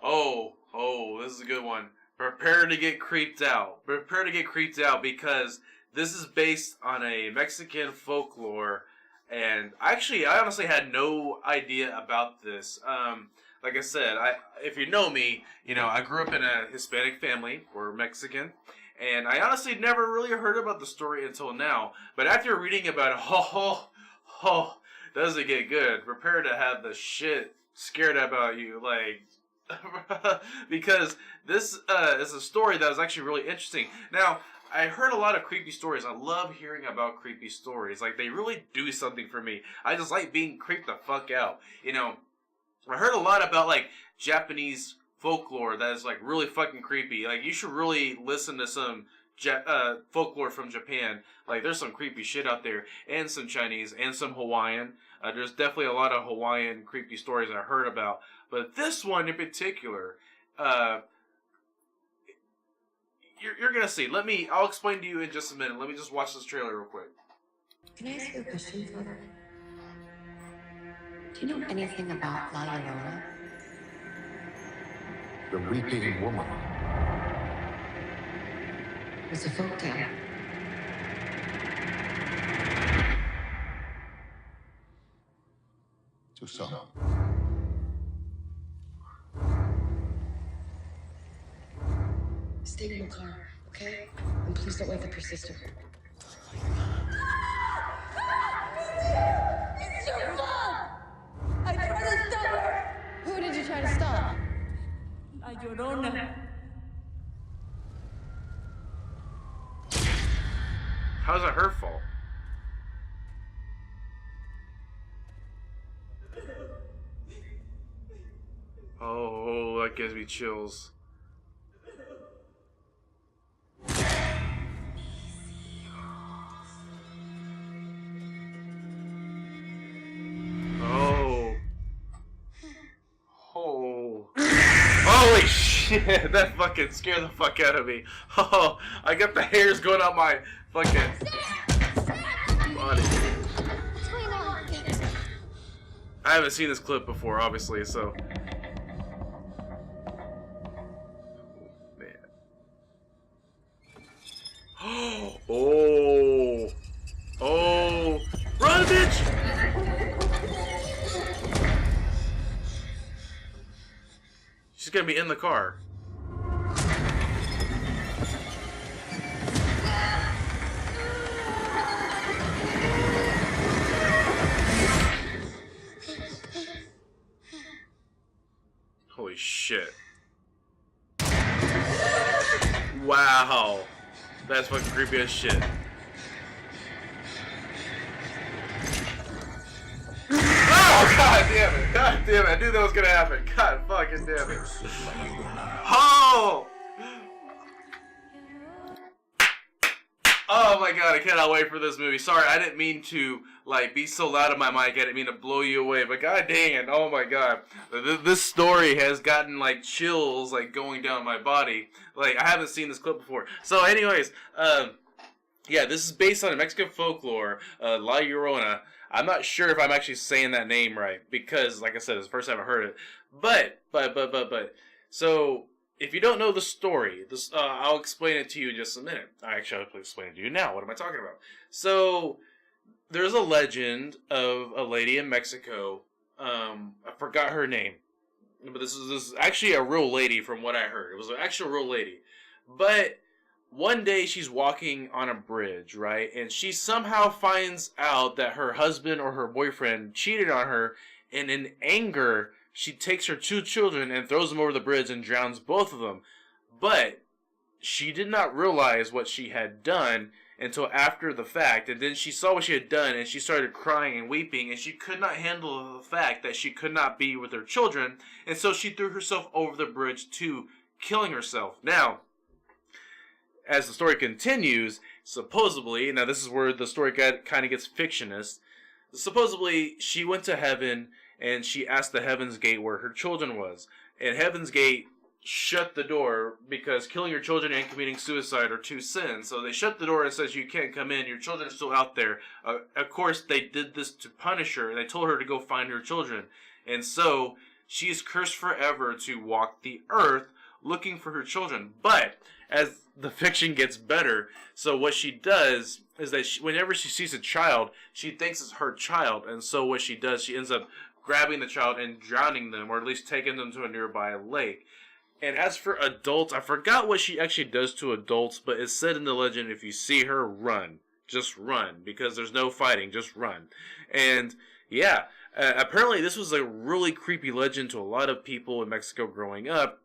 This is a good one. Prepare to get creeped out. Prepare to get creeped out because this is based on a Mexican folklore, and actually, I honestly had no idea about this. Like I said, if you know me, I grew up in a Hispanic family. We're Mexican. And I honestly never really heard about the story until now. But after reading about it, does it get good? Prepare to have the shit scared about you. Because this is a story that is actually really interesting. Now, I heard a lot of creepy stories. I love hearing about creepy stories. They really do something for me. I just like being creeped the fuck out. I heard a lot about Japanese folklore that is really fucking creepy. You should really listen to some folklore from Japan. There's some creepy shit out there, and some Chinese, and some Hawaiian. There's definitely a lot of Hawaiian creepy stories I heard about, but this one in particular, you're gonna see. I'll explain to you in just a minute. Let me just watch this trailer real quick. Can I ask you a question, Father? Do you know anything about La Llorona? The weeping woman. It's a folktale. To some. Stay in the car, okay? And please don't wake up your sister. It's your fault! I tried to stop her! Who did you try to stop? La Llorona. How's it her fault? Oh, that gives me chills. Holy shit, that fucking scared the fuck out of me. Oh, I got the hairs going up my fucking body. What's going on? I haven't seen this clip before, obviously, so. Man. Oh. Oh. Run, bitch! She's gonna be in the car. Holy shit. Wow. That's fucking creepy as shit. Oh, god damn it. God damn it. I knew that was gonna happen. God fucking damn it. Oh! Oh my god, I cannot wait for this movie. Sorry, I didn't mean to be so loud on my mic. I didn't mean to blow you away. But god dang it, oh my god. This story has gotten chills going down my body. I haven't seen this clip before. So anyways, yeah, this is based on a Mexican folklore, La Llorona. I'm not sure if I'm actually saying that name right because, like I said, it's the first time I've heard it. But, so if you don't know the story, I'll explain it to you in just a minute. Actually, I'll explain it to you now. What am I talking about? So there's a legend of a lady in Mexico. I forgot her name, but this is actually a real lady from what I heard. It was an actual real lady, but one day she's walking on a bridge, right? And she somehow finds out that her husband or her boyfriend cheated on her, and in anger, she takes her 2 children and throws them over the bridge and drowns both of them. But she did not realize what she had done until after the fact, and then she saw what she had done, and she started crying and weeping, and she could not handle the fact that she could not be with her children, and so she threw herself over the bridge too, killing herself. Now, as the story continues, supposedly, now this is where the story kind of gets fictionist, supposedly she went to heaven and she asked the Heaven's Gate where her children was. And Heaven's Gate shut the door because killing your children and committing suicide are 2 sins. So they shut the door and says you can't come in, your children are still out there. Of course, they did this to punish her, and they told her to go find her children. And so she is cursed forever to walk the earth looking for her children. But as the fiction gets better, so what she does is that whenever she sees a child, she thinks it's her child. And so what she does, she ends up grabbing the child and drowning them, or at least taking them to a nearby lake. And as for adults, I forgot what she actually does to adults, but it's said in the legend, if you see her, run. Just run, because there's no fighting, just run. And yeah, apparently this was a really creepy legend to a lot of people in Mexico growing up.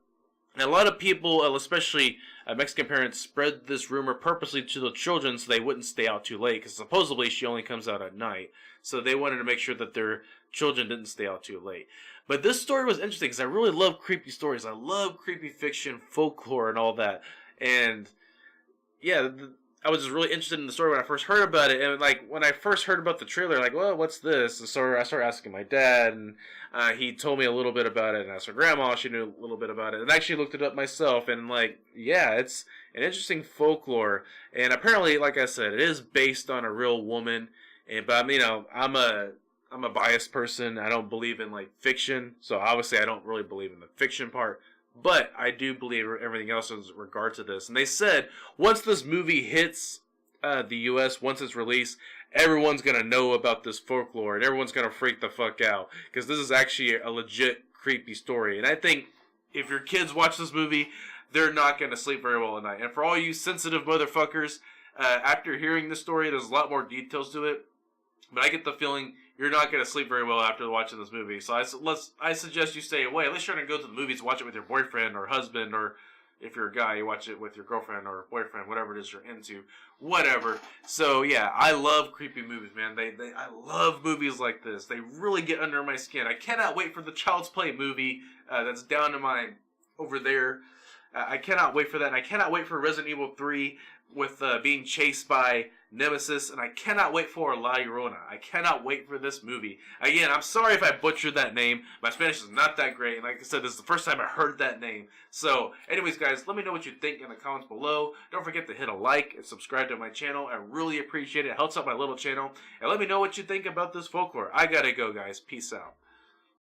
And a lot of people, especially Mexican parents, spread this rumor purposely to the children so they wouldn't stay out too late, because supposedly she only comes out at night. So they wanted to make sure that their children didn't stay out too late. But this story was interesting because I really love creepy stories. I love creepy fiction, folklore, and all that. And yeah, I was just really interested in the story when I first heard about it. And like when I first heard about the trailer, like, well, what's this? And so I started asking my dad, and he told me a little bit about it. And I asked her grandma, she knew a little bit about it. And I actually looked it up myself. And like, yeah, it's an interesting folklore. And apparently, like I said, it is based on a real woman. But you know, I'm a biased person. I don't believe in like fiction, so obviously I don't really believe in the fiction part. But I do believe everything else in regard to this. And they said once this movie hits the U.S., once it's released, everyone's gonna know about this folklore and everyone's gonna freak the fuck out because this is actually a legit creepy story. And I think if your kids watch this movie, they're not gonna sleep very well at night. And for all you sensitive motherfuckers, after hearing this story, there's a lot more details to it. But I get the feeling you're not going to sleep very well after watching this movie. So I suggest you stay away. At least you're going to go to the movies, watch it with your boyfriend or husband, or if you're a guy, you watch it with your girlfriend or boyfriend, whatever it is you're into. Whatever. So yeah, I love creepy movies, man. I love movies like this. They really get under my skin. I cannot wait for the Child's Play movie that's down in my over there. I cannot wait for that. And I cannot wait for Resident Evil 3 with being chased by Nemesis, and I cannot wait for La Llorona. I cannot wait for this movie. Again, I'm sorry if I butchered that name. My Spanish is not that great, and like I said, this is the first time I heard that name. So, anyways, guys, let me know what you think in the comments below. Don't forget to hit a like and subscribe to my channel. I really appreciate it. It helps out my little channel. And let me know what you think about this folklore. I gotta go, guys. Peace out.